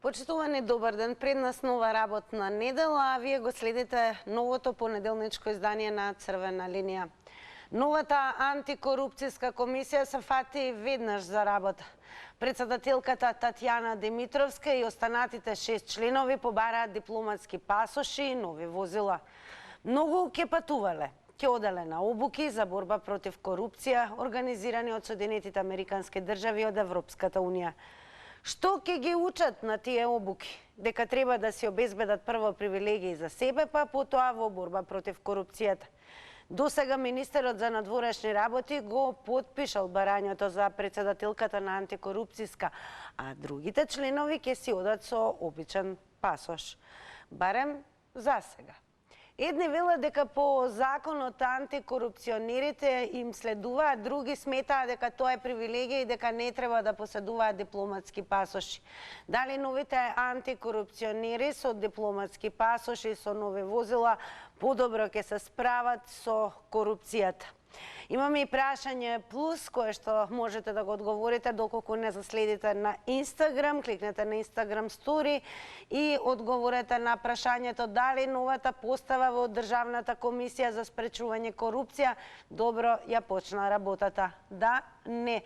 Почитувани, добар ден. Пред нас нова работна недела, а вие го следите новото понеделничко издание на Црвена линија. Новата антикорупцијска комисија се фати веднаш за работа. Председателката Татјана Димитровска и останатите 6 членови побараат дипломатски пасоши и нови возила. Многу ќе патувале. Ќе оделе на обуки за борба против корупција, организирани од Соединетите Американски држави и од Европската унија. Што ќе ги учат на тие обуки? Дека треба да си обезбедат прво привилегии за себе, па потоа во борба против корупцијата. Досега министерот за надворешни работи го потпишал барањето за председателката на антикорупцијска, а другите членови ќе си одат со обичен пасош. Барем за сега. Едни велат дека по законот антикорупционерите им следуваат, други сметаат дека тоа е привилегија и дека не треба да поседуваат дипломатски пасоши. Дали новите антикорупционери со дипломатски пасоши и со нови возила подобро ќе се справат со корупцијата? Имаме и прашање плюс, кое што можете да го одговорите доколку не заследите на Инстаграм. Кликнете на Инстаграм стори и одговорете на прашањето дали новата постава во Државната комисија за спречување корупција добро ја почна работата. Да, не.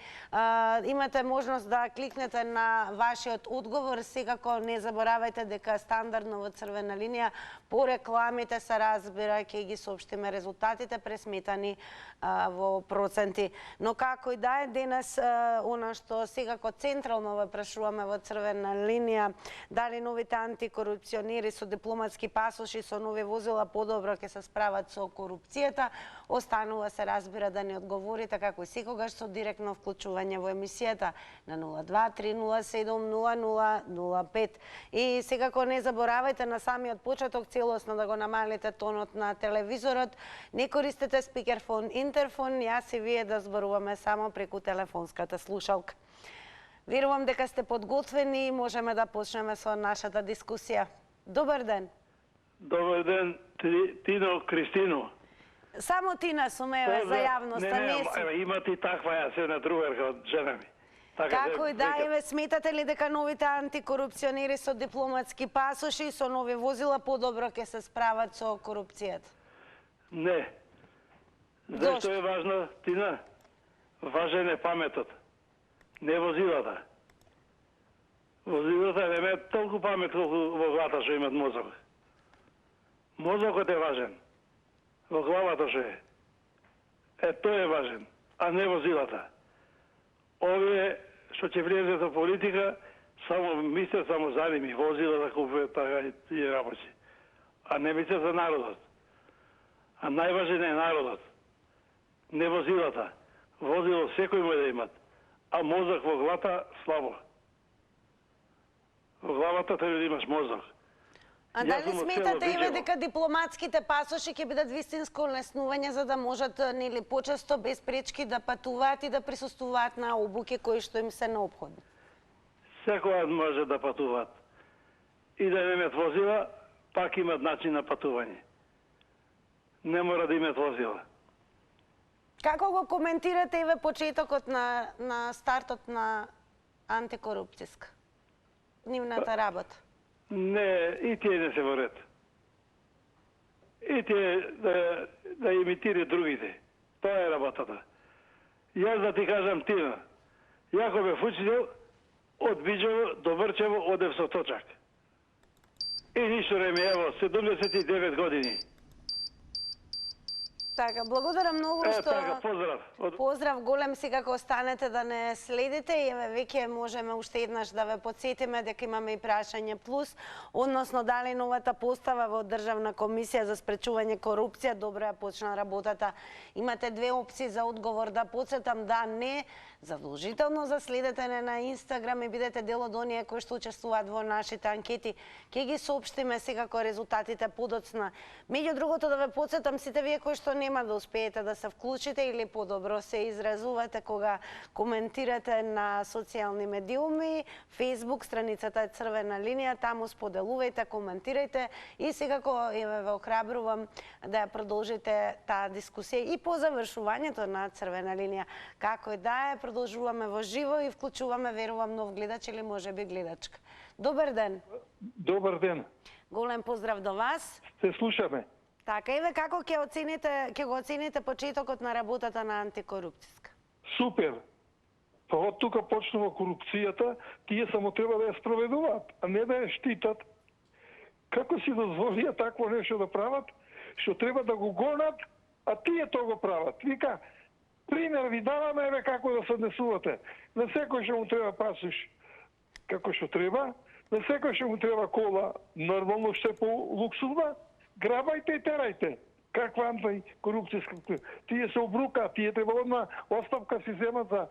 Имате можност да кликнете на вашиот одговор. Секако не заборавајте дека стандардно во Црвена линија по рекламите се разбира, ќе ги соопштиме резултатите пресметани во проценти. Но како и да е, денес она што секако централно го прашуваме во Црвена линија, дали новите антикорупционери со дипломатски пасоши со нови возила подобро ќе се справат со корупцијата, останува се разбира да ни одговорите како и секогаш со директно вклучување во емисијата на 02-307-0005. И секако не заборавајте на самиот почеток целосно да го намалите тонот на телевизорот, не користете спикерфон, интерфон, јас и вие да зборуваме само преку телефонската слушалка. Верувам дека сте подготвени и можеме да почнеме со нашата дискусија. Добар ден. Добар ден, Тино Кристино. Само Тина сумева за јавноста, не си. Имате и таква, јас една другарка од жена ми. Како и да е, сметате ли дека новите антикорупционери со дипломатски пасоши и со нови возила подобро ќе се справат со корупцијата? Не. Зашто е важно, Тина? Важен е паметот, не возилата. Возилата немаат толку памет колку во главата што имат мозок. Мозокот е важен. Во главата што е. Тој е важен, а не возилата. Овие што ќе влезат во политика, само мислят само за ними, возила да купуваат така и тие работи. А не мислят за народот. А најважен е народот. Не возилата. Возило секој може да имат. А мозок во главата слабо. Во главата треба да имаш мозок. А дали сметате и дека дипломатските пасоши ќе бидат вистинско олеснување за да можат нели почесто без пречки да патуваат и да присуствуваат на обуки кои што им се неопходни? Секој може да патуваат. И да немаат возила, пак имат начин на патување. Не мора да имаат возила. Како го коментирате еве почетокот на стартот на антикорупцијска? Нивната работа? Не, и тие не се во ред. И тие да имитираат другите. Тоа е работата. Јас да ти кажам, Тина, јако бев учител, од Биџево до Врчево одев со точак. И ништо не ми ево, 79 години. Така, благодарам многу што... Така, поздрав. Поздрав голем, секако останете да не следите и еве веќе можеме уште еднаш да ве потсетиме дека имаме и прашање плюс, односно дали новата постава во Државна комисија за спречување корупција добро ја почна работата. Имате две опции за одговор, да потсетам да, не, задолжително заследете не на Инстаграм и бидете дел од оние кои што учествуваат во нашите анкети. Ќе ги соопштиме секако резултатите подоцна. Меѓу другото да ве потсетам сите вие кои што нема да успеете да се вклучите или подобро се изразувате кога коментирате на социјални медиуми, Facebook страницата е Црвена линија, таму споделувајте, коментирајте и секако еве ве охрабрувам да ја продолжите таа дискусија и по завршувањето на Црвена линија. Како и да е, продолжуваме во живо и вклучуваме, верувам, нов гледач или можеби гледачка. Добар ден. Добар ден. Голем поздрав до вас. Се слушаме. Така, еве како ќе го оцените почетокот на работата на антикорупцијска? Супер. Па од тука почнува корупцијата, тие само треба да ја спроведуваат, а не да ја штитат. Како си дозволија такво нешто да прават, што треба да го гонат, а тие тоа го прават. Вика, пример ви даваме, еве како да се однесувате. На секој што му треба пасош, како што треба, на секој што му треба кола, нормално што е по-луксузна, грабајте и терајте. Каква антикорупцијска? Тие се обрука, тие треба одма оставка си земат за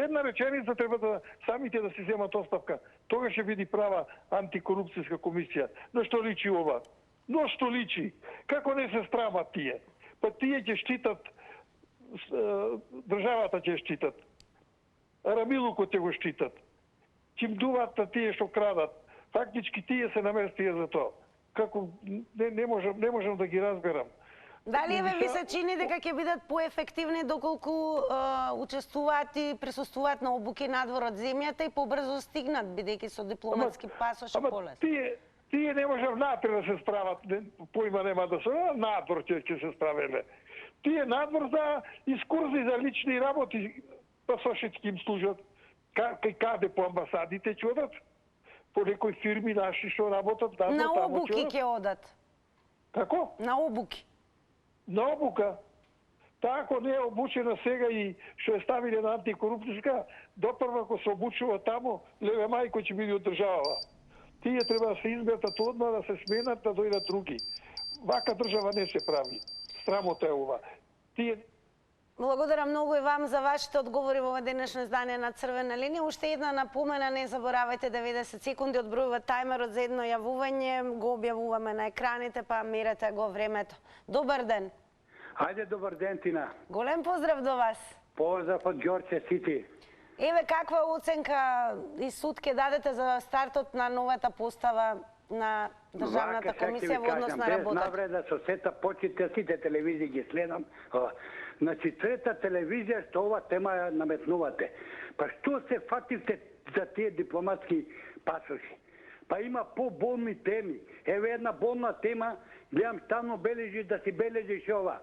една реченица, треба да самите да си земат оставка. Тога ќе биде права антикорупцијска комисија. Но што личи ова? Но што личи? Како не се страмат тие? Па тие ќе штитат, државата ќе штитат. Рамилукот ќе го штитат. Чимдуваат на тие што крадат. Фактички тие се наместија за тоа. Како не можам да ги разберам. Дали еве ви се чини дека ќе бидат поефективни доколку учествуваат и присуствуваат на обуки надвор од земјата и побрзо стигнат, бидејќи со дипломатски пасош полес? Тие не можам напред да се справат, поима нема да се, надвор ќе се справеле. Тие надвор за искурзи, за лични работи, пасошечки им служат. Каде по амбасадите ќе одат? По некои фирми наши што работат, да, на обуки ќе одат. Како? На обуки. На обука. Таа ако не е обучена сега и што е ставиле на антикорупцијска, допрва ако се обучува тамо, леве мајко ќе биде одржавала. Тие треба да се изметат одма, да се сменат, да дојдат други. Вака држава не се прави. Срамота е ова. Тие Благодарам многу и вам за вашите одговори во ова денешно издание на Црвена линија. Уште една напомена, не заборавајте 90 секунди одбројува тајмерот за едно јавување, го објавуваме на екраните, па мерете го времето. Добар ден. Ајде, добар ден, Тина. Голем поздрав до вас. Поздрав од Ѓорче Сити. Еве каква оценка и суд ќе дадете за стартот на новата постава на Државната комисија во однос на работата? Без навреда со сета почите, сите телевизии ги следам. Значи, трета телевизија што ова тема ја наметнувате. Па што се фативте за тие дипломатски пасоши? Па има поболни теми. Еве една болна тема, гледам стално бележи да си бележиш ова.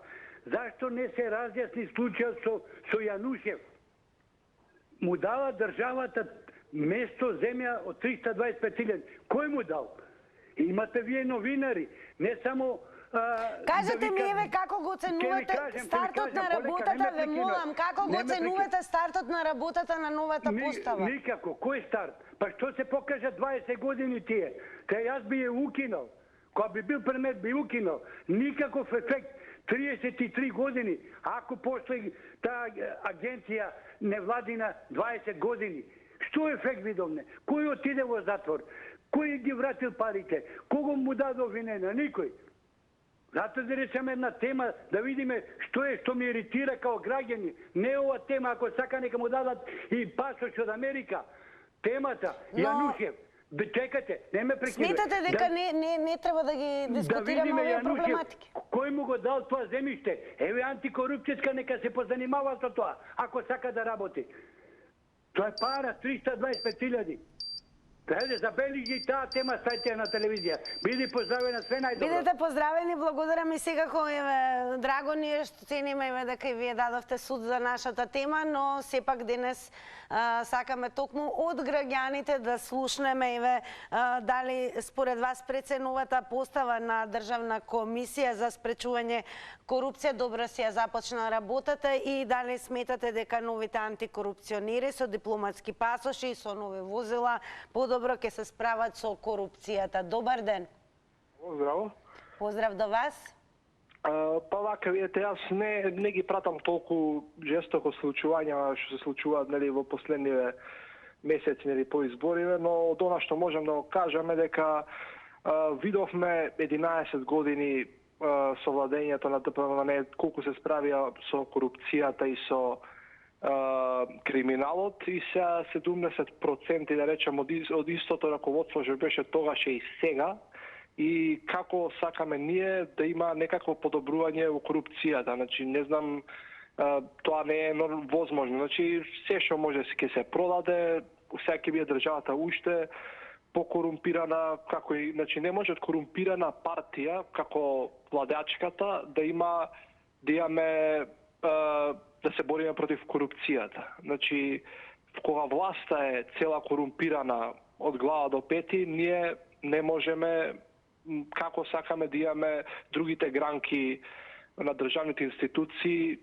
Зашто не се разјасни случајот со Јанушев? Му дава државата место земја од 325.000. Кој му дал? Имате вие новинари, не само кажете ми еве како го оценувате стартот на работата, ве молам, како го оценувате стартот на работата на новата постава? Никако, кој старт? Па што се покажа 20 години тие? Кај јас би ја укинал. Кога би бил премиер би укинал. Никаков ефект. 33 години. Ако после таа агенција невладина 20 години. Што ефект видовне? Кој отиде во затвор? Кој ги вратил парите? Кого му даде обвинение? Никој. Зато да речеме една тема, да видиме што е што ме иритира као граѓани. Не ова тема, ако сака нека му дадат и пасош од Америка. Темата, Јанушев. Чекате, не ме прекинувате. Сметате дека не треба да ги дискутираме овие проблематики? Кој му го дал тоа земјиште? Еве антикорупцијска нека се позанимава со тоа, ако сака да работи. Тоа е пара, 325.000. Ајде, забележи таа тема, ставите на телевизија. Биди поздравена, све најдобро. Бидете поздравени, благодарам и секако, еве, драго ни е што цениме еве дека и вие дадовте суд за нашата тема, но сепак денес сакаме токму од граѓаните да слушнеме еве дали според вас преценувата постава на Државна комисија за спречување корупција добро си ја започна работата и дали сметате дека новите антикорупционери со дипломатски пасоши и со нови возила подобро ќе се справат со корупцијата. Добар ден. Здраво. Поздрав до вас. Па вака, видите, јас не ги пратам толку жестоко случувања што се случуваат нели во последниве месеци нели по избориве, но од она што можам да го кажам е дека видовме 11 години со владењето на ДПМН колку се справија со корупцијата и со криминалот и се 70% да речем од истото раководство што беше тогаш и сега и како сакаме ние да има некакво подобрување во корупцијата. Значи не знам тоа не е возможно. Значи, се што може ќе се продаде, сега ќе биде државата уште покорумпирана, како и, значи, не може од корумпирана партија, како владеачката, да имаме да се бориме против корупцијата. Значи, кога власта е цела корумпирана од глава до пети, ние не можеме, како сакаме да имаме другите гранки на државните институции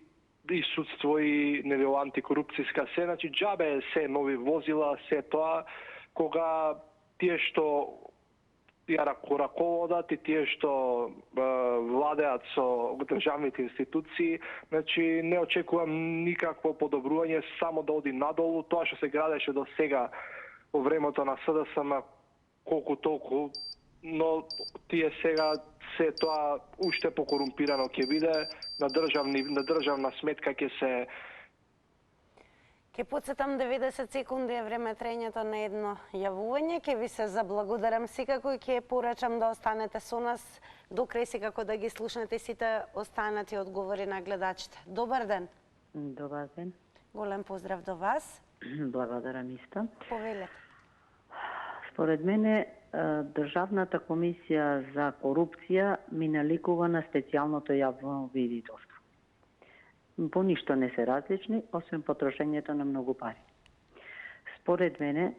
и судство и антикорупцијска се, значи џабе се нови возила, се тоа, кога тие што ја раководат и тие што владеат со државните институции, значи не очекувам никакво подобрување, само да оди надолу. Тоа што се градеше до сега во времето на СДСМ колку толку, но тие сега се тоа уште покорумпирано ќе биде, на државна сметка ќе се. Ке подсетам 90 секунди е време трајањето на едно јавување. Ке ви се заблагодарам секако и ке порачам да останете со нас до крај, секако да ги слушнете сите останати одговори на гледачите. Добар ден. Добар ден. Голем поздрав до вас. Благодарам исто. Повелете. Според мене, Државната комисија за корупција ми наликува на специјалното јавно видителство. По ништо не се различни, освен потрошењето на многу пари. Според мене,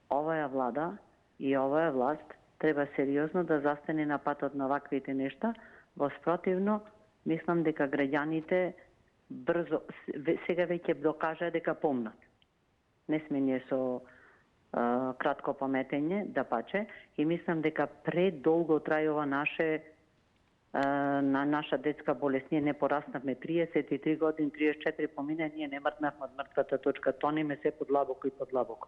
оваа влада и оваа власт треба сериозно да застане на патот на ваквите нешта, во спротивно, мислам дека граѓаните брзо, сега веќе докажа дека помнат. Не сме ние со кратко паметење, да паче, и мислам дека предолго трајува на наша детска болест. Ние не пораснавме 33 години, 34 помина, ние не мртнавме од мртвата точка, тониме се подлабоко и подлабоко.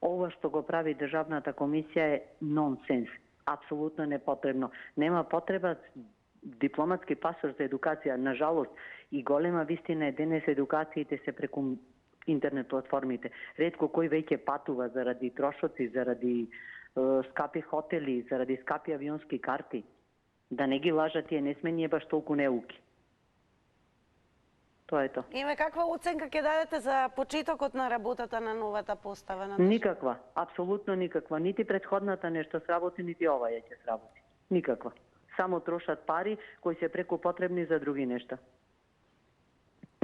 Ова што го прави Државната комисија е нонсенс, апсолутно непотребно. Нема потреба дипломатски пасор за едукација. Нажалост, и голема вистина е денес едукациите се преку интернет платформите. Ретко кој веќе патува заради трошоци, заради скапи хотели, заради скапи авионски карти. Да не ги лажат, тие не сме ние баш толку неуки. Тоа е тоа. Име, каква оценка ќе дадете за почетокот на работата на новата постава на Никаква, апсолутно никаква. Нити предходната нешто сработи, нити оваа ќе сработи. Никаква. Само трошат пари кои се преку потребни за други нешта.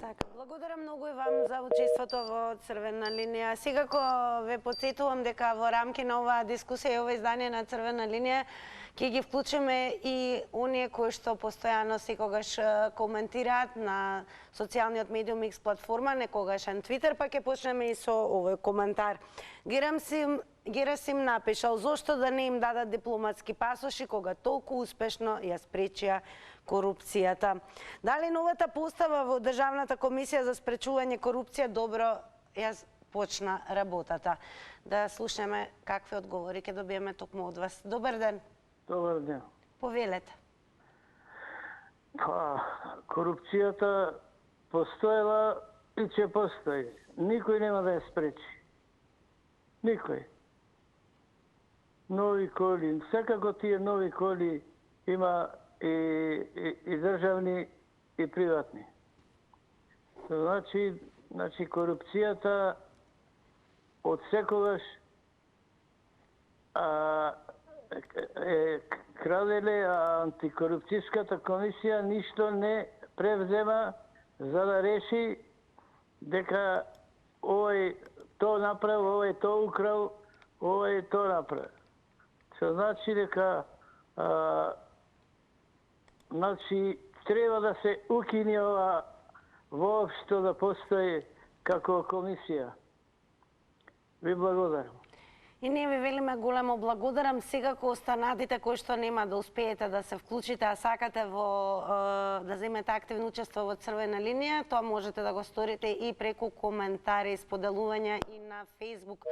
Така, благодарам многу и вам за учеството во Црвена линија. Секако ве потсетувам дека во рамки на оваа дискусија и ова издание на Црвена линија ќе ги вклучиме и оние кои што постојано секогаш коментираат на социјалниот медиум X платформа, некогашен Твитер, па ќе почнеме и со овој коментар. Герасим напишал: зошто да не им дадат дипломатски пасоши кога толку успешно ја спречија корупцијата? Дали новата постава во Државната комисија за спречување корупција добро ја почна работата? Да слушнеме какви одговори ќе добиеме токму од вас. Добар ден. Добар ден. Повелете. Корупцијата постоела и ќе постои. Никој нема да ја спречи. Никој. Нови коли, секако тие нови коли има и државни и приватни. Значи корупцијата од секогаш краделе, а антикорупцијската комисија ништо не превзема за да реши дека овој тоа направил, овој тоа украл, овој тоа направил. Што значи дека треба да се укине ова воопшто да постои како комисија. Ви благодарам. И ние ви велиме големо благодарам. Секако останатите кои што нема да успеете да се вклучите, а сакате да земете активно учество во Црвена линија, тоа можете да го сторите и преку коментари и споделувања и на Facebook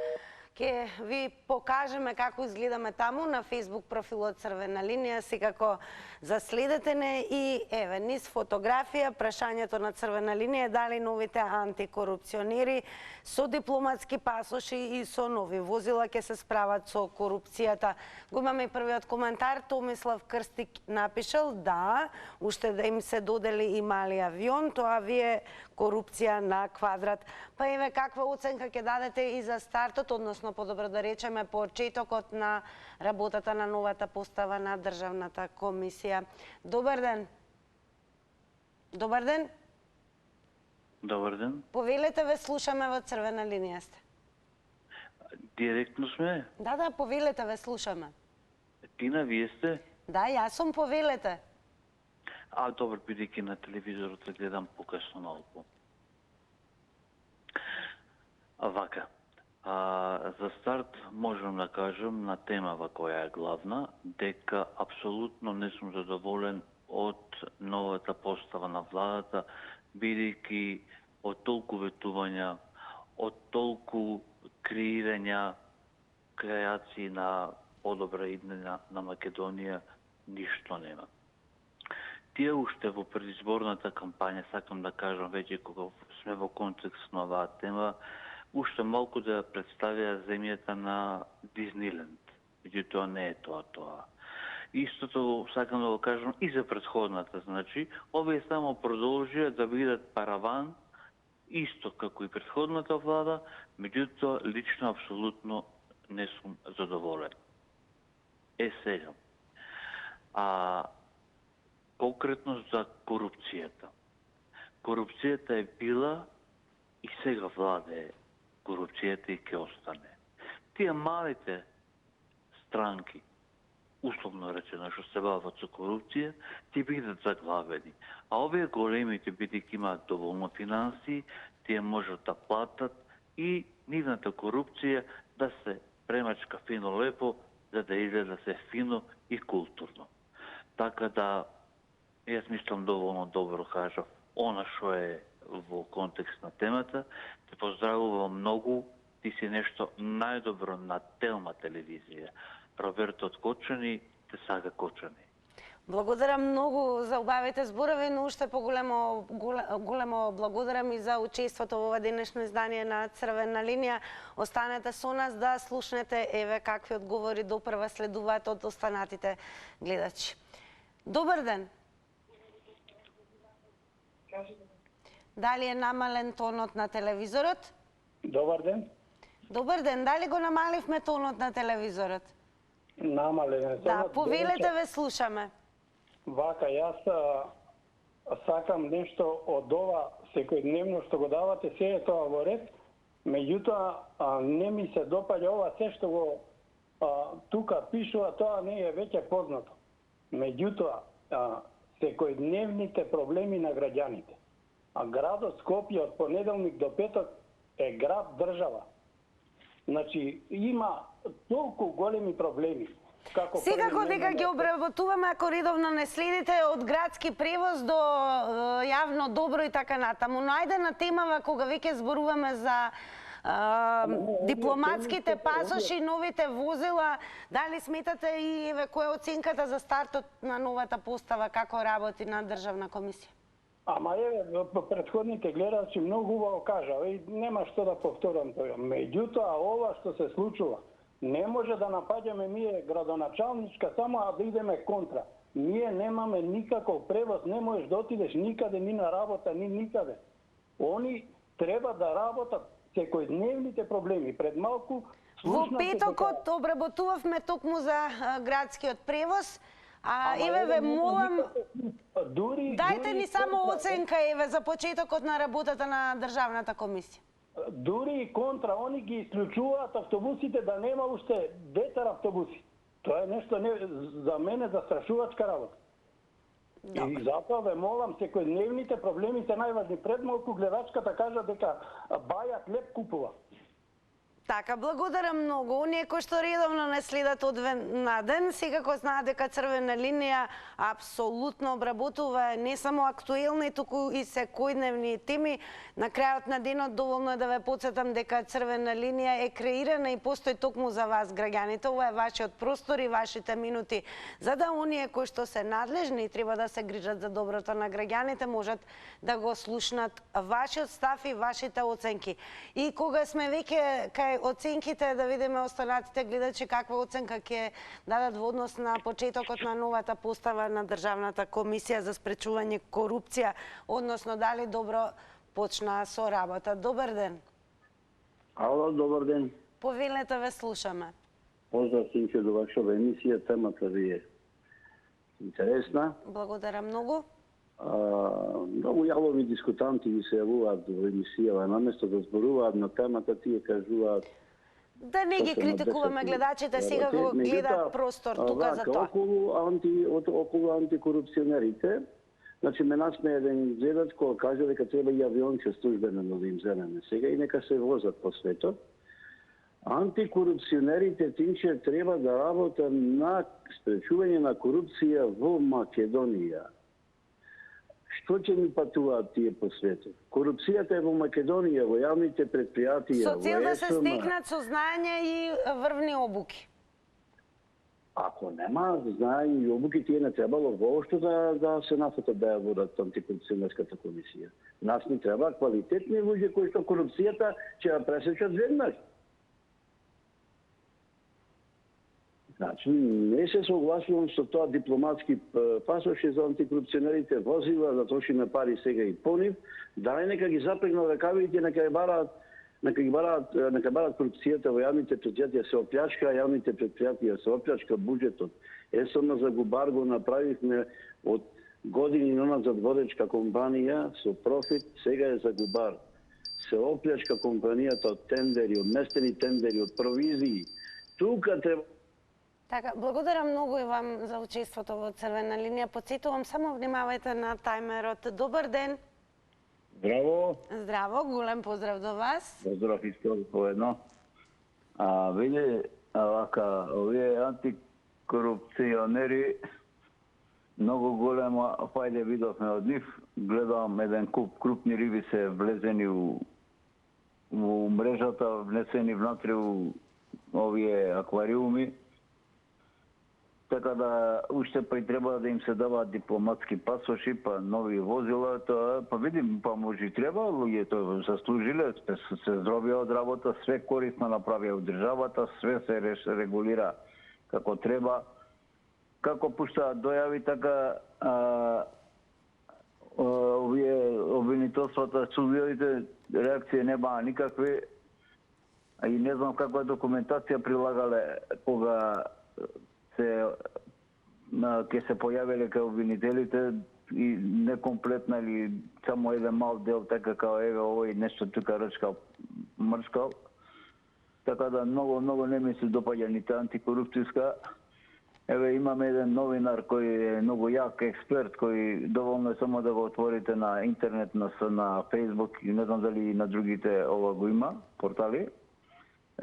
ќе ви покажеме како изгледаме таму на Facebook профилот Црвена линија, секако заследете не и еве низ фотографија прашањето на Црвена линија е дали новите антикорупционери со дипломатски пасоши и со нови возила ќе се справат со корупцијата. Го имаме и првиот коментар, Томислав Крстик напишал да, уште да им се додели и мали авион, тоа ви е корупција на квадрат. Па еве каква оценка ќе дадете и за стартот, односно подобро да речеме почетокот на работата на новата постава на Државната комисија. Добар ден. Добар ден. Добар ден. Повелете, ве слушаме, во Црвена линија сте. Директно сме? Да, повелете, ве слушаме. Тина, вие сте? Да, јас сум, повелете. Добро, бидејќи на телевизорот се гледам покасно малку. Вака, за старт можам да кажам на темава која е главна, дека апсолутно не сум задоволен од новата постава на владата, бидејќи од толку ветувања, од толку креирања, креации на подобра иднина на Македонија, ништо нема. Тие уште во предизборната кампања, сакам да кажам веќе кога сме во контекст на оваа тема, уште малку да представија земјата на Дизниленд. Меѓутоа не е тоа. Истото сакам да го кажам и за претходната, значи, овие само продолжија да бидат параван, исто како и претходната влада, меѓутоа лично апсолутно не сум задоволен. Сега. Конкретно за корупцијата. Корупцијата е била и сега владее корупцијата и ќе остане. Тие малите странки, условно речено, што се бават со корупција, ти бидат заглавени. А овие големите, бидејќи имаат доволно финанси, тие можат да платат и нивната корупција да се премачка фино лепо, за да изгледа се фино и културно. Така да, јас мислам доволно добро кажав она што е во контекст на темата. Те поздравувам многу, ти си нешто најдобро на Телма телевизија. Роберто Кочани, те сага Кочани. Благодарам многу за убавите зборови, но уште големо благодарам и за учеството во ова денешно издание на Црвена линија. Останете со нас да слушнете еве какви одговори допрва следуваат од останатите гледачи. Добар ден. Дали е намален тонот на телевизорот? Добар ден. Добар ден, дали го намаливме тонот на телевизорот? Намален е. Да, повелете, ве слушаме. Вака, јас сакам нешто од ова секојдневно што го давате, се е тоа во ред, меѓутоа не ми се допаѓа ова се што го тука пишува, тоа не е веќе познато. Меѓутоа, секојдневните проблеми на граѓаните. А градот Скопје од понеделник до петок е град држава. Значи, има толку големи проблеми. Секако дека ги обработуваме, ако редовно не следите, од градски превоз до јавно добро и така натаму. Но ајде на темава кога веќе зборуваме за дипломатските пасоши, новите возила, дали сметате и еве која е оценката за стартот на новата постава, како работи на Државна комисија? Ама еве, претходните гледачи многу убаво кажа, и нема што да повторам тоа. Меѓутоа, ова што се случува, не може да напаѓаме ние градоначалничка само да идеме контра. Ние немаме никаков превоз, не можеш да отидеш никаде, ни на работа, ни никаде. Они треба да работат секојдневните проблеми. Пред малку во петокот обработувавме токму за градскиот превоз. Еве ве молам, дајте ни само оценка еве за почетокот на работата на Државната комисија. Дури и контра, они ги исклучуваат автобусите да нема уште детар автобуси. Тоа е нешто за мене застрашувачка работа. И затоа ве молам, секојдневните проблеми се најважни. Пред малку гледачката кажа дека бајак леп купува. Така, благодарам многу. Оние кои што редовно не следат од ден на ден, секако знаат дека Црвена линија апсолутно обработува не само актуелни, туку и секојдневни теми. На крајот на денот доволно е да ве потсетам дека Црвена линија е креирана и постои токму за вас, граѓаните. Ова е вашиот простор и вашите минути, за да оние кои што се надлежни и треба да се грижат за доброто на граѓаните можат да го слушнат вашиот став и вашите оценки. И кога сме веќе кај оценките, да видиме останатите гледачи каква оценка ќе дадат во однос на почетокот на новата постава на Државната комисија за спречување корупција, односно дали добро почна со работа. Добар ден. Ало, добар ден. Повелете, ве слушаме. Поздрав синче до вашава емисија, темата ви е интересна. Благодарам многу. Многу јалови дискутанти ви се јавуваат во емисија, наместо да зборуваат на темата, тие кажуваат да не ги критикуваме гледачите, сега го гледаат простор тука за тоа. Околу антикорупционерите, значи ме насме еден гледач кој кажа дека треба и авионче службено да им земеме сега и нека се возат по светот. Антикорупционерите тинче треба да работат на спречување на корупција во Македонија. Што ќе ми патуваат тие по светот? Корупцијата е во Македонија, во јавните предпријатија, со цел да се стекнат со знаење и врвни обуки. Ако нема знаење и обуки, тие не требало воопшто да се нафатат да ја водат антикорупционерската комисија. Нас ни треба квалитетни луѓе кои што корупцијата ќе ја пресечат веднаш. Значи, не се согласувам со тоа дипломатски пасоши за антикорупционерите, возила да трошиме пари сега и по нив, дај нека ги запрегнат ракавите, нека бараат корупцијата во јавните предпријатија, се оплячка јавните предпријатија, се оплячка буџетот. СМ за Губар го направивме од години назад водечка компанија со профит, сега е за Губар. Се оплячка компанијата од тендери, од местени тендери, од провизии. Тука треба. Така, благодарам многу и вам за учеството во Црвена линија. Потсетувам, само внимавајте на тајмерот. Добар ден. Здраво. Здраво, голем поздрав до вас. Поздрав исто поедно. Види, вака, овие антикорупционери, многу голема фајде видовме од нив. Гледам еден куп крупни риби се влезени во мрежата, внесени внатре у овие аквариуми. Така да уште па и треба да им се даваат дипломатски пасоши, па нови возила, тоа, па видим, па може и треба, луѓето заслужиле, се здробија од работа, све корисно направија од државата, све се регулира како треба. Како пуштаат дојави, така овие обвинителствата, судиите, реакции нема никакви, и не знам каква документација прилагале кога ќе се појавиле кај обвинителите и некомплетна или само еден мал дел, така као еве овој нешто тука рчкал, мрскал. Така да многу не ми се допаѓа нити антикорупцијска. Еве имаме еден новинар кој е многу јак експерт, кој доволно е само да го отворите на интернет, на Facebook и не знам дали и на другите ова го има, портали.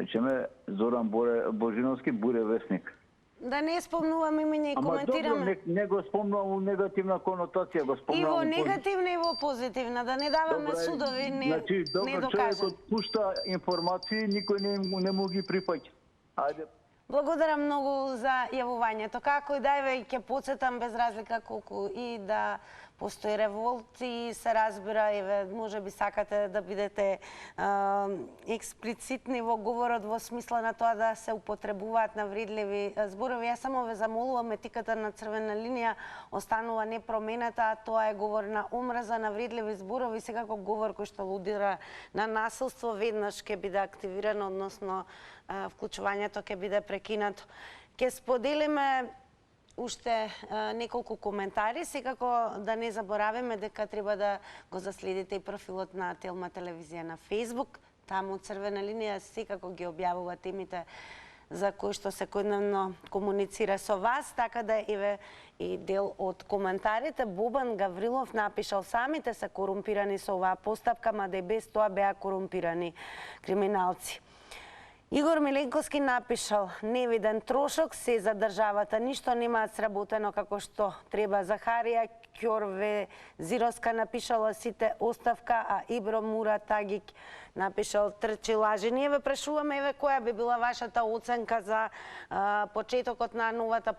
Речеме Зоран Божиновски, Буре вестник. Да не спомнувам имење и коментираме. Добро, не го спомнувам у негативна конотација, го спомнувам. И во негативна и во позитивна, да не даваме судови значи, недокажани. Човекот пушта информации, никој не му ги прифаќа. Ајде. Благодарам многу за јавувањето. Како и дајве ќе потсетам без разлика колку и да постои револт и се разбира, еве, може би сакате да бидете експлицитни во говорот во смисла на тоа да се употребуваат навредливи зборови. Јас само ве замолувам, етиката на Црвена линија останува непроменета, а тоа е говор на омраза, навредливи зборови, секако говор кој што алудира на насилство веднаш ќе биде активирано, односно вклучувањето ќе биде прекинато. Ќе споделиме уште неколку коментари, секако да не заборавиме дека треба да го заследите и профилот на Телма телевизија на Facebook. Таму Црвена линија секако ги објавува темите за кои што секојдневно комуницира со вас, така да еве и дел од коментарите. Бобан Гаврилов напишал: самите се корумпирани со оваа поставка, мада и без тоа беа корумпирани криминалци. Игор Миленковски напишал: невиден трошок се за државата, ништо нема сработено како што треба. Захарија Ќорвезировска напишала: сите оставка, а Ибро Муратагик напишал: трчи лажи. Ние ве прашуваме, еве, која би била вашата оценка за почетокот на новата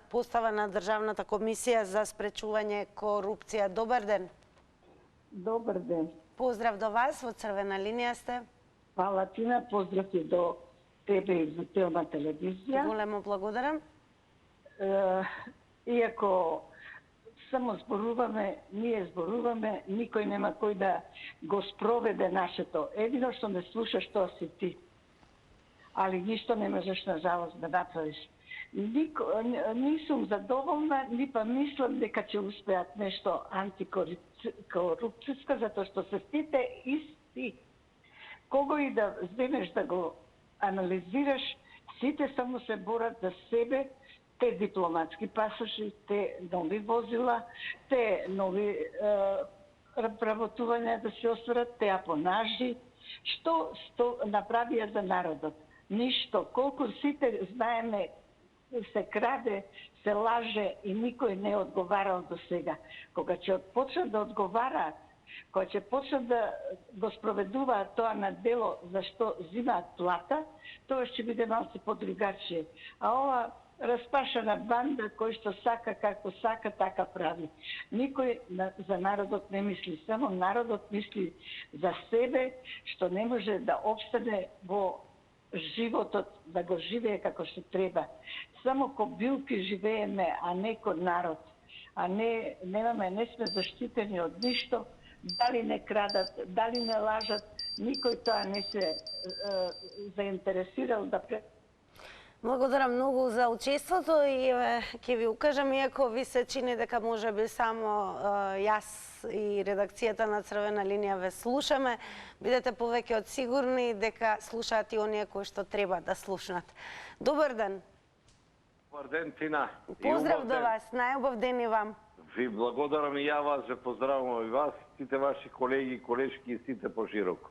постава на Државната комисија за спречување корупција. Добар ден. Добар ден. Поздрав до вас, во Црвена линија сте. Фала Тина, поздрав и до тебе и за Телна телевизија. Големо благодарам. Иако само зборуваме, ние зборуваме, никој нема кој да го спроведе нашето. Едино што не слуша што си ти. Али ништо не можеш на жалост да направиш. Нисум задоволна, ни па мислам дека ќе успеат нешто антикорупцијско, затоа што се сите исти. Кого и да земеш да го анализираш, сите само се борат за себе, те дипломатски пасоши, те нови возила, те нови работувања да се остварат, те апонажи. Што направија за народот? Ништо. Колку сите знаеме, се краде, се лаже и никој не одговарал до сега. Кога ќе почнат да одговараат, кога ќе почнат да го спроведуваат тоа на дело за што зимаат плата, тоа ќе биде малку подругачие. А ова распашана банда кој што сака како сака, така прави. Никој за народот не мисли, само народот мисли за себе, што не може да обстане во животот, да го живее како што треба. Само ко билки живееме, а не ко народ. А не сме заштитени од ништо. Дали не крадат, дали не лажат, никој тоа не се заинтересирал да Благодарам многу за учеството и ќе ви укажам, иако ви се чини дека може би само јас и редакцијата на Црвена линија ве слушаме, бидете повеќе од сигурни дека слушаат и оние кои што треба да слушнат. Добар ден. Добар ден, Тина. Поздрав до вас, најубав ден и вам. Ви благодарам и ја вас, ве поздравувам и вас, сите ваши колеги, колешки и сите пошироко.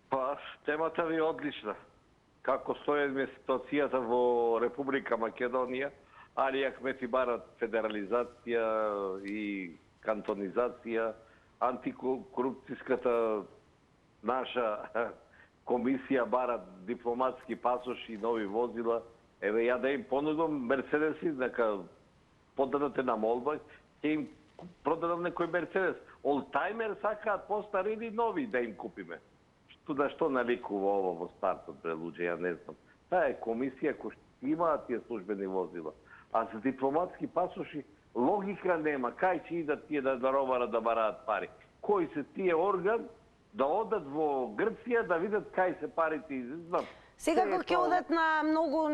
Па, темата ви е одлична. Како стојаме ситуацијата во Република Македонија, Али Ахмети барат федерализација и кантонизација, антикорупцијската наша комисија барат дипломатски пасоши и нови возила. Еве, ја да им понудам Мерцедеси, дека подадете на молба, ќе им продадам некој Мерцедес. Олтајмер сакаат постари или нови да им купиме. На што наликува ово во стартот, бре луѓе, ја не знам. Таа е комисија која имаат тие службени возила. А за дипломатски пасоши логика нема. Кај ќе идат тие да роварат да бараат пари? Кои се тие орган да одат во Грција да видат кај се парите, знам. Секако ќе одат на многу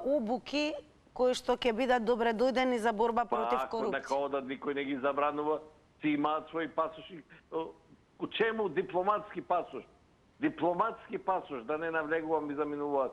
обуки кои што ќе бидат добре дојдени за борба против корупција. Ако одат, никој не ги забранува, си имаат своји пасоши. Чему дипломатски пасош? Дипломатски пасош, да не навлегувам и заминуваат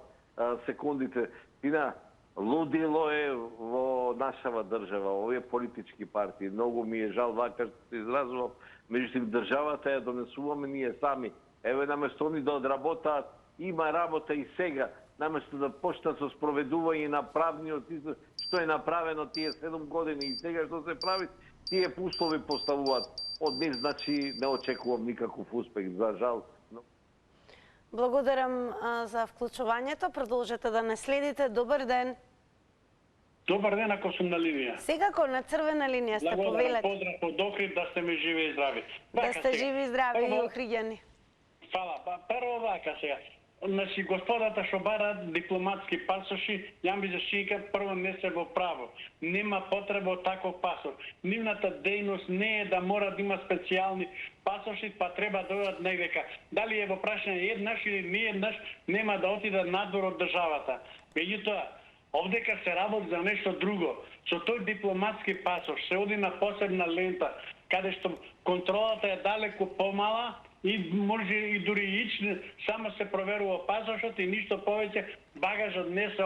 секундите. Тина, лудило е во нашава држава, овие политички партии. Многу ми е жал вака што се изразувам. Меѓутоа државата ја донесуваме ние сами. Еве, наместо они да одработаат, има работа и сега. Наместо да почнат со спроведување на правниот изглед, што е направено тие 7 години и сега што се прави, тие услови поставуваат. Од нив, значи, не очекувам никаков успех, за жал. Благодарам за вклучувањето. Продолжете да не следите. Добар ден. Добар ден, ако сум на линија. Секако на Црвена линија сте, повелете. Поздрав од Охрид, да сте ми живи и здрави. Да сте живи и здрави и охриѓани. Фала. Прво вака сега. Значи, господата што бараат дипломатски пасоши, ја ми зашика, прво не се во право. Нема потреба од таков пасош. Нивната дејност не е да мора да има специјални пасоши, па треба да одат негдека. Дали е во прашање еднаш или не еднаш, нема да отидат надвор од државата. Меѓутоа, овдека се работи за нешто друго. Со тој дипломатски пасош се оди на посебна лента, каде што контролата е далеку помала, и може и дури ич само се проверува пасошот и ништо повеќе, багажот не се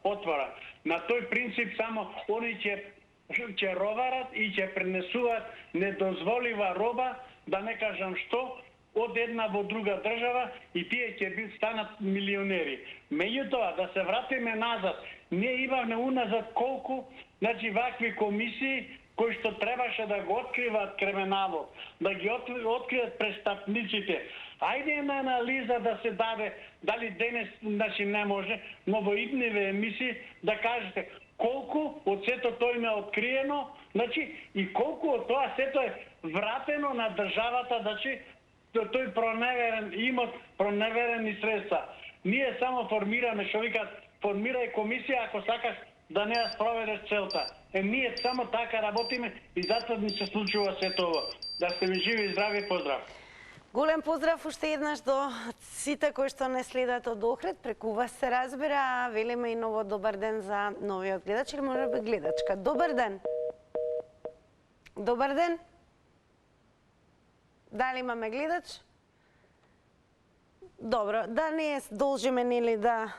отвора. На тој принцип само они ќе роварат и ќе пренесуваат недозволива роба, да не кажам што, од една во друга држава и тие ќе станат милионери. Меѓутоа, да се вратиме назад, ние имавме уназад колку, значи, вакви комисии кои што требаше да го откриваат криминалот, да ги откријат престапниците. Ајде една анализа да се даде, дали денес, значи, не може, но во идниве емисии да кажете колку од сето тоа им е откриено, значи, и колку од тоа сето е вратено на државата, значи, тој проневерен имот, проневерени средства. Ние само формираме, што викат, формирај комисија ако сакаш да не ја спроведеш целта. Ние само така работиме и затоа ни се случува сето ово. Да сте ми живи и здрави, поздрав. Голем поздрав уште еднаш до сите кои што не следат од Охрид, преку вас се разбира, велиме и ново добар ден за новиот гледач или може би гледачка. Добар ден. Добар ден. Дали имаме гледач? Добро, да не должиме нели да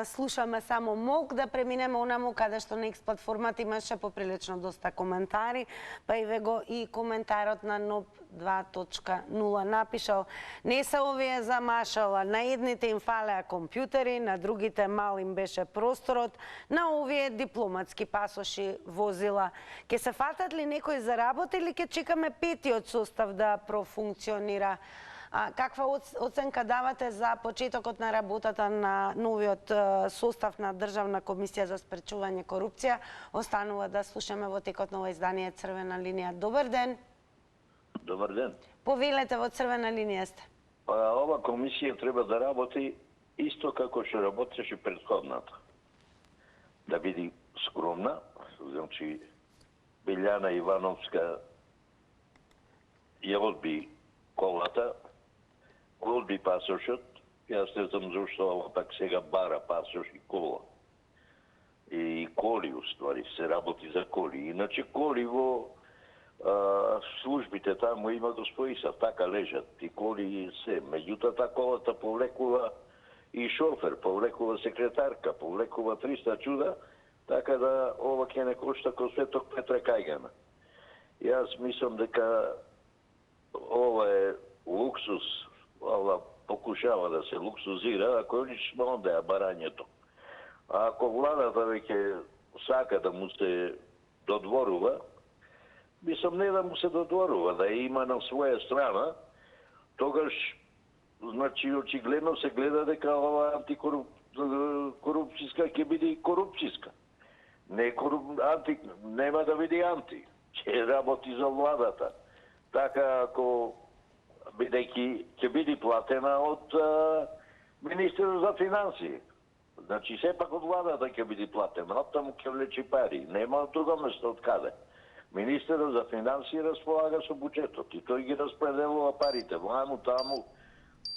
слушаме само мок, да преминеме онаму каде што на X платформата имаше поприлично доста коментари, па и вего и коментарот на НОП 2.0 напишал: не се овие замашала, на едните им фалеа компјутери, на другите мал им беше просторот, на овие дипломатски пасоши возила. Ке се фатат ли некој за работа или ке чекаме петиот состав да профункционира? Каква оценка давате за почетокот на работата на новиот состав на Државна комисија за спречување корупција? Останува да слушаме во текот на ова издание Црвена линија. Добар ден. Добар ден. Повелете, во Црвена линија сте. Ова комисија треба да работи исто како што работеше претходната. Да биде скромна, значи Билјана Ивановска ја одби колата, одби пасошот, јас не знам зашто ова пак сега бара пасош и кола. И коли, уствари, се работи за коли. Иначе коли во службите таму има господиса, така лежат. И коли и се. Меѓутоа та колата повлекува и шофер, повлекува секретарка, повлекува 300 чуда, така да ова ќе не кошта ко Светок Петре Кајгана. Јас мислам дека ова е луксус, ова покушава да се луксузира, ако лично онда е барањето. А ако владата веќе сака да му се додворува, мислам не да му се додворува, да ја има на своја страна, тогаш, значи, очигледно се гледа дека ова антикорупцијска ќе биде и корупцијска. Нема да биде анти, ќе работи за владата. Така, ако бидејќи ќе биде платена од министерот за финансии. Значи, сепак од владата ќе биде платена, оттаму ќе влечи пари. Нема од друго место од каде. Министерот за финансии располага со буџетот и тој ги распределува парите. Ваму, таму,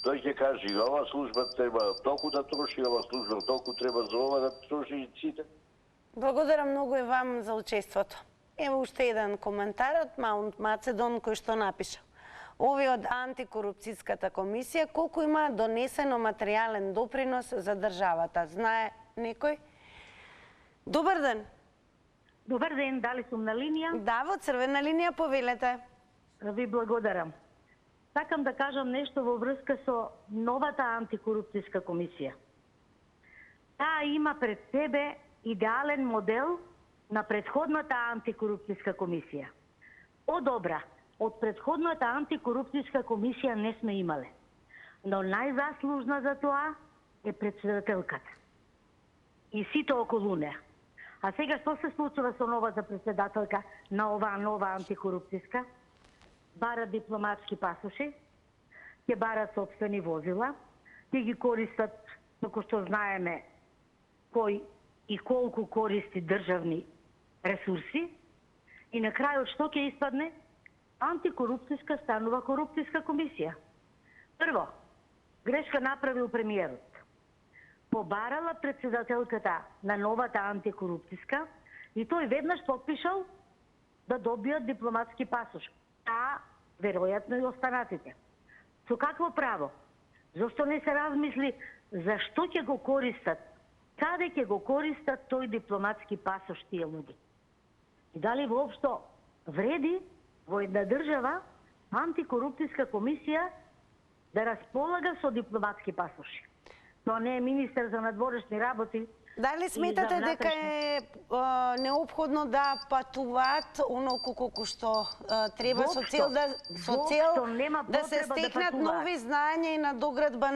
тој ќе каже, ова служба треба толку да троши, ова служба толку треба за ова да троши и сите. Благодарам многу и вам за учеството. Ево уште еден коментар од Маунт Мацедон кој што напиша: овие од антикорупцијската комисија колку има донесено материјален допринос за државата? Знае некој? Добар ден. Добар ден, дали сум на линија? Да, во Црвена линија, повелете. Ви благодарам. Сакам да кажам нешто во врска со новата антикорупцијска комисија. Таа има пред себе идеален модел на претходната антикорупцијска комисија. Добра, од претходната антикорупцијска комисија не сме имале, но најзаслужна за тоа е председателката и сите околу неа. А сега што се случува со новата председателка на оваа нова антикорупцијска? Бара дипломатски пасоши, ќе барат собствени возила, ќе ги користат, како што знаеме, кој и колку користи државни ресурси, и на крајот што ќе испадне? Антикорупцијска станува корупцијска комисија. Прво, грешка направил премиерот. Побарала председателката на новата антикорупцијска и тој веднаш подпишал да добијат дипломатски пасош. А, веројатно и останатите. Со какво право? Зошто не се размисли зашто ќе го користат, каде ќе го користат тој дипломатски пасош тие луѓе? И дали воопшто вреди во една држава антикорупцијска комисија да располага со дипломатски пасоши. Тоа не е министер за надворешни работи. Дали сметате дека е неопходно да патуваат оноку колку што треба со цел да се стекнат нови знаења и надоградба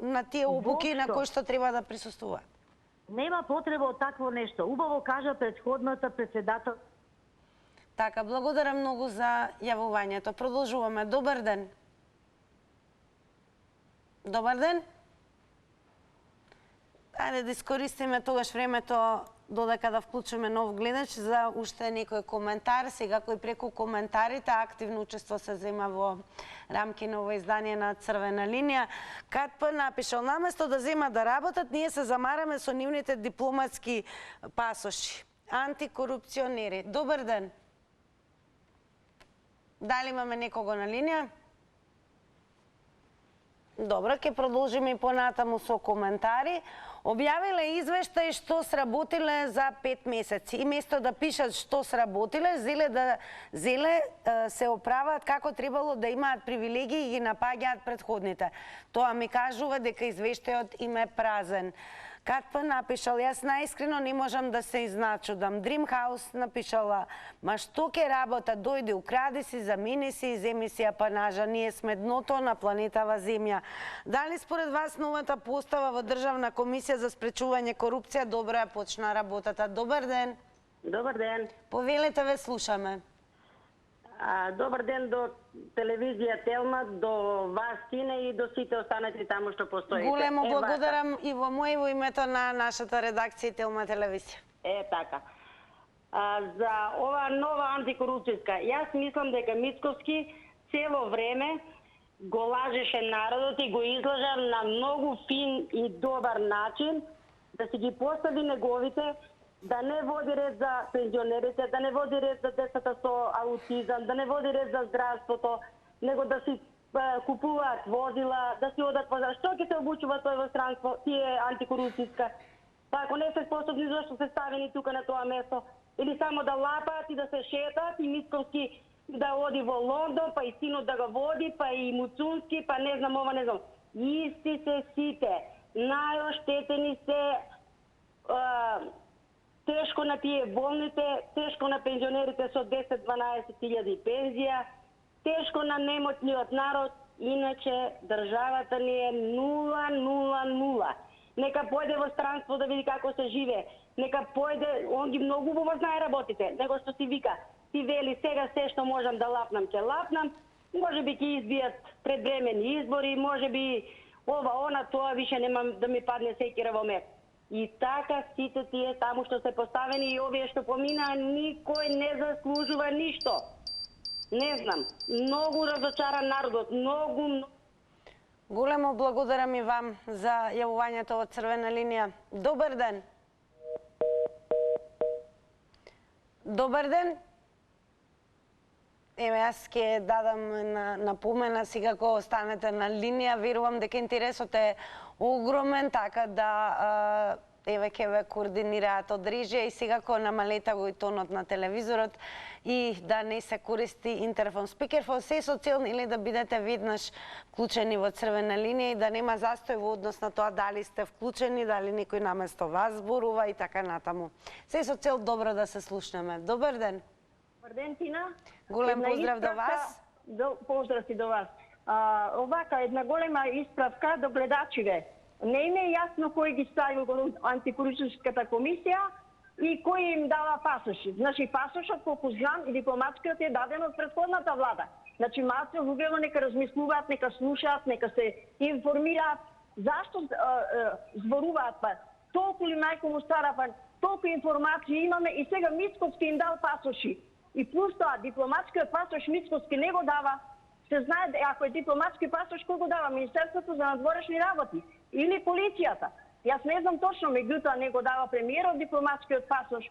на тие обуки на кои што треба да присуствуваат? Нема потреба од такво нешто. Убаво кажа претходната председател. Така, благодарам многу за јавувањето. Продолжуваме. Добар ден. Добар ден. Ајде да искористиме тогаш времето додека да вклучиме нов гледач за уште некој коментар. Сега кој преку коментарите активно учество се зема во рамки на ова издание на Црвена линија. КТП напишал: наместо да зема да работат, ние се замараме со нивните дипломатски пасоши. Антикорупционери. Добар ден. Дали имаме некого на линија? Добро, ќе продолжиме и понатаму со коментари. Објавиле извештај што сработиле за 5 месеци. И место да пишат што сработиле, зеле се оправаат како требало да имаат привилегии и ги напаѓаат предходните. Тоа ми кажува дека извештајот им е празен. КТП напишал: јас наискрено не можам да се изначудам. Dream House напишала: ма што ке работа, дојди, укради си, замени си и земи си апанажа. Ние сме дното на планетава Земја. Дали според вас новата постава во Државна комисија за спречување корупција добро ја почна работата? Добар ден. Добар ден. Повелете, ве слушаме. Добар ден до телевизија Телма, до вас, Тине, и до сите останати таму што постоите. Големо благодарам и во мој и во името на нашата редакција Телма телевизија. Така. За ова нова антикорупцијска, јас мислам дека Мицковски цело време го лажеше народот и го излажа на многу фин и добар начин, да си ги постави неговите, да не води ред за пензионерите, да не води ред за децата со аутизам, да не води ред за здравството, него да си купуваат возила, да си одат пазар. Што ќе се обучува тој во странство, тие антикорупцијска? Па ако не се способни, зашто се ставени тука на тоа место? Или само да лапаат и да се шетаат и Мицковски да оди во Лондон, па и синот да го води, па и Муцунски, па не знам ова, не знам. Исти се сите. Најоштетени се тешко на тие болните, тешко на пензионерите со 10-12 хиљади пензија, тешко на немотниот народ, иначе државата ни е 0-0-0. Нека појде во странство да види како се живее, нека појде, он ги многу убаво знае работите, него што си вика, си вели сега се што можам да лапнам, ќе лапнам, може би ќе избијат предвремени избори, може би ова, она, тоа, више немам да ми падне секира во мек. И така сите тие таму што се поставени и овие што поминаа, никој не заслужува ништо. Не знам, многу разочаран народот, многу... Големо благодарам и вам за јавувањето од Црвена линија. Добар ден. Добар ден. Еве, јас ќе дадам напомена сега кога останете на линија. Верувам дека интересот е огромен, така да еве ќе ве координираат од режија и сега кога намалета го и тонот на телевизорот и да не се користи интерфон спикерфон, се со цел или да бидете веднаш вклучени во Црвена линија и да нема застој во однос на тоа дали сте вклучени, дали некој наместо вас зборува и така натаму. Се со цел добро да се слушнеме. Добар ден. Добар ден, Тина. Голем поздрав до вас. Поздрав и до вас. Овака, една голема исправка до гледачиве. Не им е јасно кој ги стави во антикорупцијската комисија и кој им дава пасоши. Значи, пасошот, колку знам, и дипломатскиот е даден од претходната влада. Значи, малце луѓето нека размислуваат, нека слушаат, нека се информираат. Зашто зборуваат па? Толку ли мајко му стара па? Толку информации имаме и сега Мицковски им дал пасоши. И плюс тоа, дипломатскиот пасош Мицковски не го дава. Се знае, ако е дипломатски пасош, кој го дава? Министерството за надворешни работи или полицијата. Јас не знам точно, меѓутоа не го дава премиерот дипломатскиот пасош.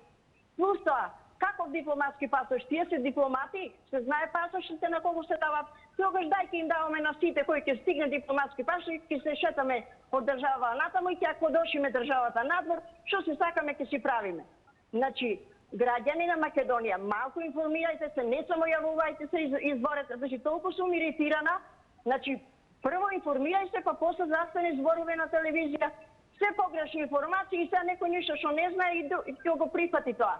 Плюс тоа, каков дипломатски пасош? Тие се дипломати, се знае пасошите на кого се дават. Тогаш дај ќе им даваме на сите кои ќе стигне дипломатски пасош и ќе се шетаме од држава натаму и ќе ако дошиме државата надвор, што се сакаме ќе си правиме. Значи, граѓани на Македонија, малку информирајте се, не само јавувајте се, изборете. Значи, толку сум иритирана, значи, Прво информирај се, па после застани зборове на телевизија. Се погрешни информации и сега некој ништо што не знае и ќе го прифати тоа.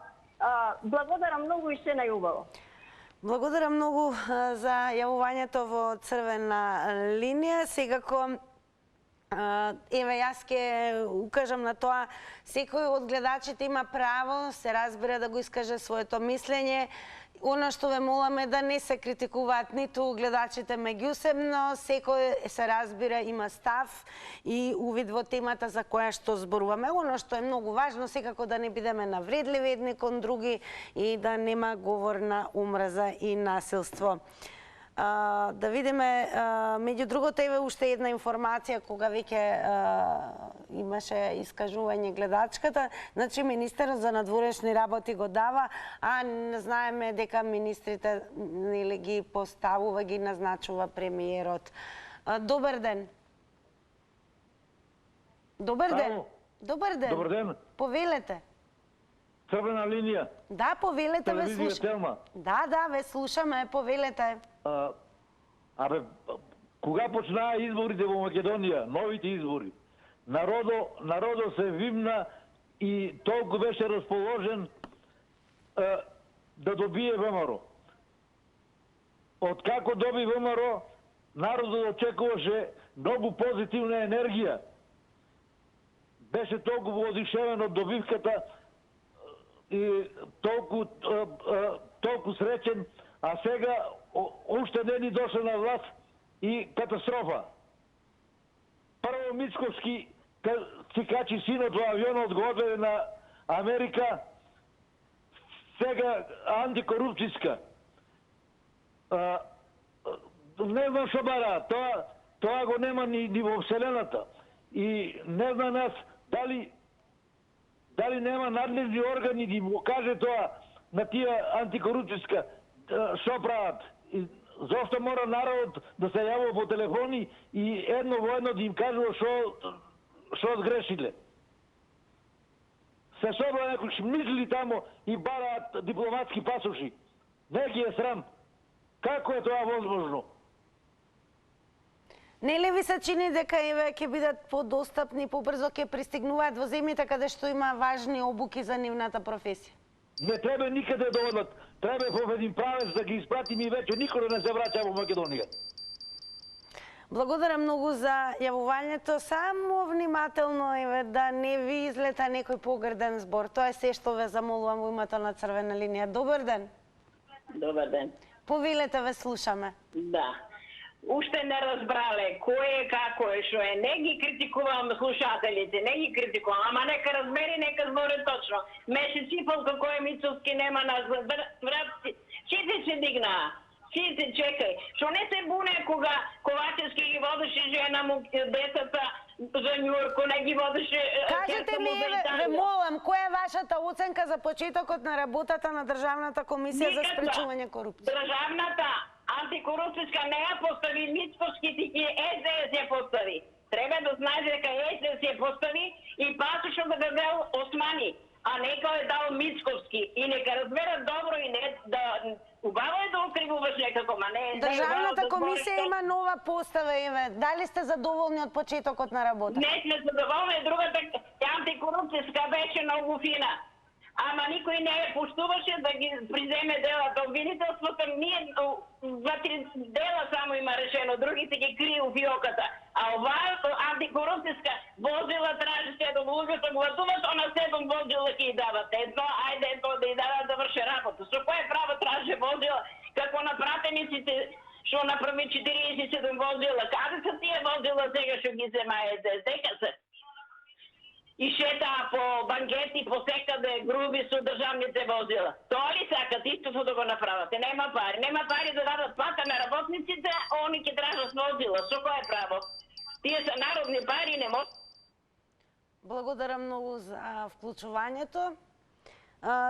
Благодарам многу и се најубаво. Благодарам многу за јавувањето во Црвена линија. Секако, еве, јас ќе укажам на тоа, секој од гледачите има право, се разбира, да го искаже своето мислење. Оно што ве моламе да не се критикуваат ниту гледачите меѓусебно, секој се разбира има став и увид во темата за која што зборуваме. Оно што е многу важно, секако да не бидеме навредливи едни кон други и да нема говор на омраза и насилство. Да видиме, меѓу другото, еве уште една информација кога веќе имаше искажување гледачката. Значи, министерот за надворешни работи го дава, а знаеме дека министрите ги поставува, ги назначува премиерот. Добар ден. Добар ден. Добар ден. Добар ден. Повелете. Црвена линија. Да, повелете, ве Телевизија слушаме. Телма. Да, ве слушаме, повелете. Кога почнаа изборите во Македонија, новите избори, народо се вимна и толку беше расположен да добие ВМРО. Откако доби ВМРО, народот очекуваше многу позитивна енергија. Беше толку воодушевен од добивката и толку среќен, а сега уште не ни дошла на власт и катастрофа. Прво Мицковски си качи синот во авионот, го одведе на Америка, сега антикорупцијска. Не знам што бара, тоа го нема ни во Вселената. И не знам нас дали нема надлежни органи да му каже тоа на тие антикорупцијска што прават. Зошто мора народот да се јавува по телефони и едно во едно да им кажува што сгрешиле. Се собра некои шмизли тамо и бараат дипломатски пасоши. Не ги е срам. Како е тоа возможно? Нели ви се чини дека еве ќе бидат подостапни, побрзо ќе пристигнуваат во земјите каде што има важни обуки за нивната професија? Не треба никаде да одат. Треба во еден правец да ги испратим и вече никој да не се враќа во Македонија. Благодарам многу за јавувањето. Само внимателно, еве, да не ви излета некој погрден збор. Тоа е се што ве замолувам во името на Црвена линија. Добар ден. Добар ден. Повелете, ве слушаме. Да. Уште не разбрале кој е, како е, што е. Не ги критикувам слушателите, не ги критикувам, ама нека разбери, нека збори точно. Меше сипал како е Мицовски нема нас. Брат, сите се дигнаа. Сите, чекај. Што не се буне кога Ковачевски ги водеше жена му, децата за Њујорк, не ги водеше... Кажете ми, ве молам, која е вашата оценка за почетокот на работата на Државната комисија за спречување корупција? Државната антикорупцијска не ја постави Мицковски, тики СДС ја постави. Треба да знаеш дека СДС ја постави и пасошот да дадел Османи, а нека е дал Мицковски. И нека разберат добро и не да... Убаво е да укривуваш некако, ма не... Државната комисија има нова постава, еве. Дали сте задоволни од почетокот на работа? Не сме задоволни, другата антикорупцијска беше многу фина. Ама никој не ја пуштуваше да ги приземе делата. Обвинителството ние 2-3 дела само има решено, другите ги крие у фиоката. А оваа антикорупцијска возила тражите да луѓето гласуват, она 7 возила ќе ги дават. Едно, ајде ето да ја дават да врши работа. Со кое право траже возила, како на пратениците што направи 47 возила. Каде се тие возила сега што ги земаете? Дека се? И шетаа по банкети, по секаде груби со државните возила. Тоа ли сакат истото да го направат? Нема пари. Нема пари да дадат плата на работниците, они ќе тражат возила. Со кое право? Тие се народни пари, не може. Благодарам многу за вклучувањето.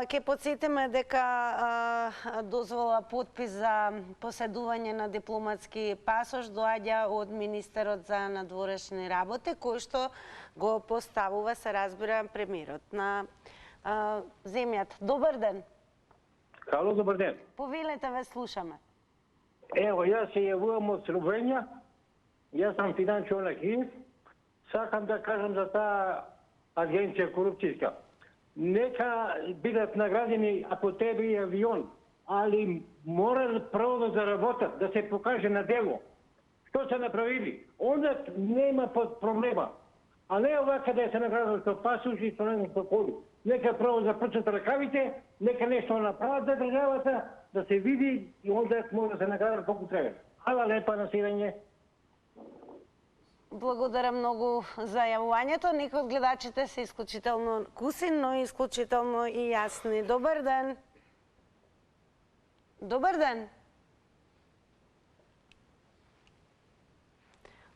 Ке подсетиме дека дозвола подпис за поседување на дипломатски пасош доаѓа од министерот за надворешни работи, кој што го поставува, се разбира, премиерот на земјата. Добар ден. Ало, добар ден. Повелете, ве слушаме. Ево, јас се јавувам од Словенија Јас сам Финанчо Лахиев. Сакам да кажам за таа агенција корупцијска. Нека бидат наградени апотеби и авион, али мора прво да заработат, да се покаже на дело. Што се направили? Онда нема проблема. А не овака да се наградат со пасуши, со некој коли. Нека прво запрчат ракавите, нека нешто направат за државата, да се види и онда може да се наградат колку треба. Хвала лепа на сирење. Благодаря многу за јавувањето. Некои од гледачите се исклучително куси, но исклучително и јасни. Добар ден. Добар ден.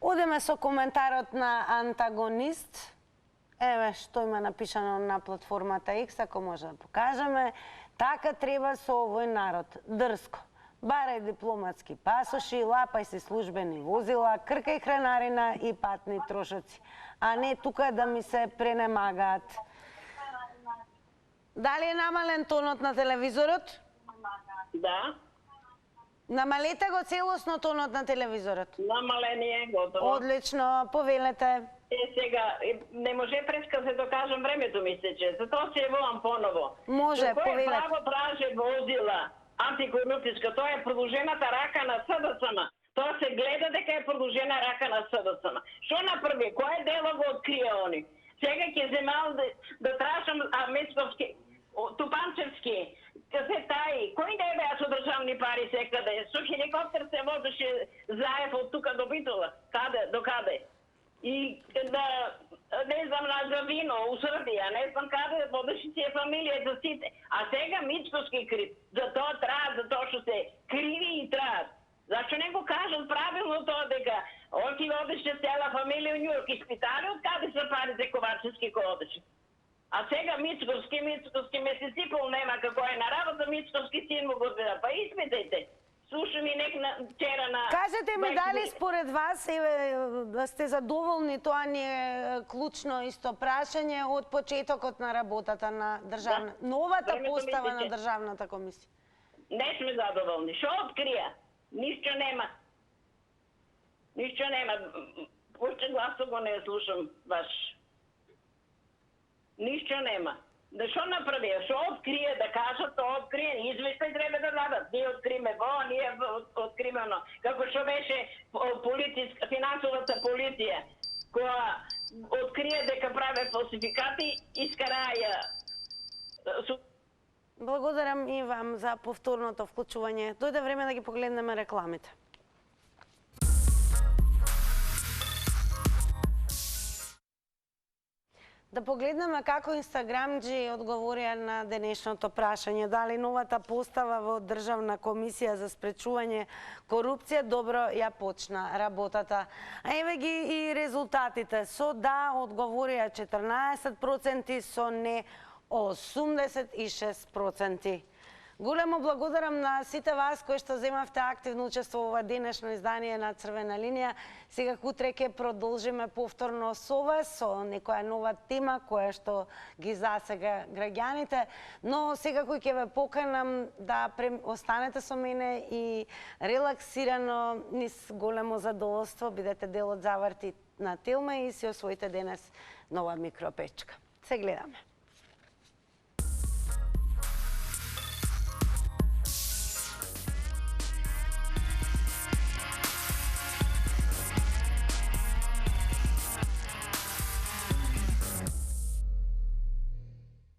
Одеме со коментарот на антагонист. Еве што има напишано на платформата X, ако може да покажеме. Така треба со овој народ. Дрско. Барај дипломатски пасоши, лапај си службени возила, кркај хранарина и патни трошоци. А не тука да ми се пренемагаат. Дали е намален тонот на телевизорот? Да. Намалете го целосно тонот на телевизорот. Намален е, готово. Одлично, повелете. Сега, не може преска се докажам времето ми сече, затоа се јавувам поново. Може, повелете. Кој право праже возила антикорупцијска, тоа е продолжената рака на СДСМ. Тоа се гледа дека е продолжена рака на СДСМ. Што направи? Кој дело го открие они? Сега ќе земал да трашам Мецковски, Тупанчевски, се таи. Кој не беа со државни пари секаде? Со хеликоптер се возеше Заев од тука до Битола. Каде? До каде? И да, не знам, за вино, у Србија, не знам каде, водеше си фамилија за сите. А сега Мицковски крив. За тоа траат, за тоа што се криви и траат. Зашто не го кажат правилно тоа дека он ти водеше цела фамилија у Њујорк, испитали од каде се парите Ковачевски кој одеше. А сега Мицковски ме се сипал нема како е на работа, Мицковски син му го гледа. Па испитајте. Слушам и вчера на... Кажете ми дали според вас да сте задоволни, тоа ни е клучно исто прашање од почетокот на работата на државна... новата постава на државната комисија. Не сме задоволни. Шо открија? Ништо нема. Ништо нема. Уште гласо го не слушам баш. Ништо нема. Да што направија? Што открие, да кажат, тоа открие, извештај треба да дадат. Ние откриме во, ние откриме оно. Како што беше финансовата полиција, која открие дека праве фалсификати, искараја. Благодарам и вам за повторното вклучување. Дојде време да ги погледнеме рекламите. Да погледнеме како инстаграмџи одговорија на денешното прашање. Дали новата постава во Државна комисија за спречување корупција добро ја почна работата. А еве ги и резултатите. Со да одговорија 14%, со не 86%. Големо благодарам на сите вас кои што земавте активно учество во ова денешно издание на Црвена линија. Сега утре ќе продолжиме повторно со вас, со некоја нова тема која што ги засега граѓаните, но секако ќе ве поканам да останете со мене и релаксирано, низ големо задоволство, бидете дел од заврти на Телма и си освоите денес нова микропечка. Се гледаме.